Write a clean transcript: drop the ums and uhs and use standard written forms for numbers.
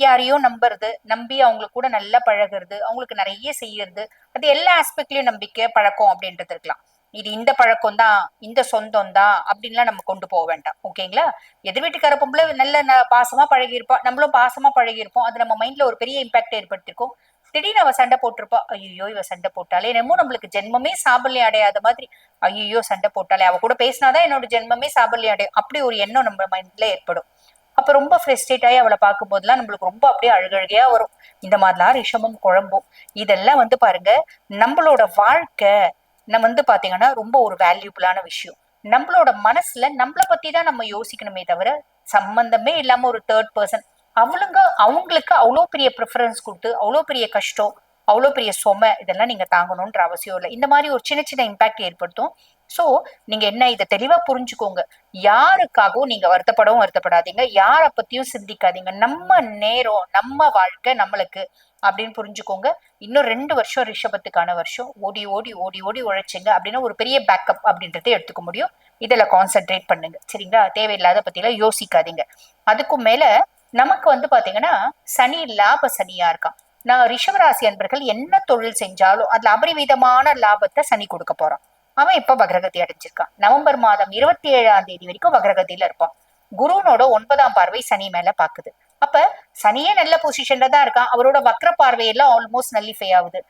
யாரையோ நம்புறது, நம்பி அவங்களுக்கு கூட நல்லா பழகுறது, அவங்களுக்கு நிறைய செய்யறது, அது எல்லா ஆஸ்பெக்ட்லயும் நம்பிக்கை பழக்கம் அப்படின்றது இருக்கலாம். இது இந்த பழக்கம் தான், இந்த சொந்தம் தான் அப்படின்லாம் நம்ம கொண்டு போக வேண்டாம். ஓகேங்களா? எதிர் வீட்டுக்கார பொம்பளை நல்ல பாசமா பழகிருப்போம், நம்மளும் பாசமா பழகிருப்போம், அது நம்ம மைண்ட்ல ஒரு பெரிய இம்பாக்ட் ஏற்படுத்திருக்கும். திடீர்னு அவ சண்டை போட்டிருப்பா, ஐயோ இவ சண்டை போட்டாலே, என்னமோ நம்மளுக்கு ஜென்மமே சாபல்யம் அடையாத மாதிரி, ஐயோ சண்டை போட்டாலே, அவ கூட பேசினாதான் என்னோட ஜென்மமே சாபல்யம் அடையும், அப்படி ஒரு எண்ணம் நம்ம மைண்ட்ல ஏற்படும். அப்ப ரொம்ப ஃப்ரெஸ்ட்ரேட் ஆகி அவளை பார்க்கும் போதெல்லாம் நம்மளுக்கு ரொம்ப அப்படியே அழுகழுகையா வரும். இந்த மாதிரிலாம் ரிஷமும் குழம்பும். இதெல்லாம் வந்து பாருங்க, நம்மளோட வாழ்க்கை நம்ம வந்து பாத்தீங்கன்னா ரொம்ப ஒரு வேல்யூபிளான விஷயம். நம்மளோட மனசுல நம்மளை பத்தி தான் நம்ம யோசிக்கணுமே தவிர, சம்பந்தமே இல்லாம ஒரு தேர்ட் பர்சன் அவங்களுக்கு அவ்வளோ பெரிய ப்ரிஃபரன்ஸ் கொடுத்து அவ்வளோ பெரிய கஷ்டம், அவ்வளோ பெரிய சுமை இதெல்லாம் நீங்க தாங்கணும்ன்ற அவசியம் இல்லை. இந்த மாதிரி ஒரு சின்ன சின்ன இம்பாக்ட் ஏற்படுத்தும். சோ நீங்க என்ன இதை தெளிவா புரிஞ்சுக்கோங்க. யாருக்காகவும் நீங்க வருத்தப்படாதீங்க, யார பத்தியும் சிந்திக்காதீங்க. நம்ம நேரம், நம்ம வாழ்க்கை நம்மளுக்கு அப்படின்னு புரிஞ்சுக்கோங்க. இன்னும் 2 வருஷம் ரிஷபத்துக்கான வருஷம். ஓடி ஓடி ஓடி ஓடி உழைச்சிங்க அப்படின்னா ஒரு பெரிய பேக்கப் அப்படின்றத எடுத்துக்க முடியும். இதுல கான்சென்ட்ரேட் பண்ணுங்க. சரிங்களா? தேவையில்லாத பத்திலாம் யோசிக்காதீங்க. அதுக்கும் மேல நமக்கு வந்து பாத்தீங்கன்னா சனி லாப சனியா இருக்கான். நான் ரிஷபராசி அன்பர்கள் என்ன தொழில் செஞ்சாலும் அதுல அபரிவிதமான லாபத்தை சனி கொடுக்க போறான். அவன் இப்ப வக்ரகதி அடைஞ்சிருக்கான். நவம்பர் மாதம் 27ஆம் தேதி வரைக்கும் வக்ரகதியில இருப்பான். குருனோட 9ஆம் பார்வை சனி மேல பாக்குது. அப்ப சனியே நல்ல பொசிஷன்ல தான் இருக்கான். அவரோட வக்ர பார்வையெல்லாம் ஆல்மோஸ்ட் நல்லிஃபை ஆகுது.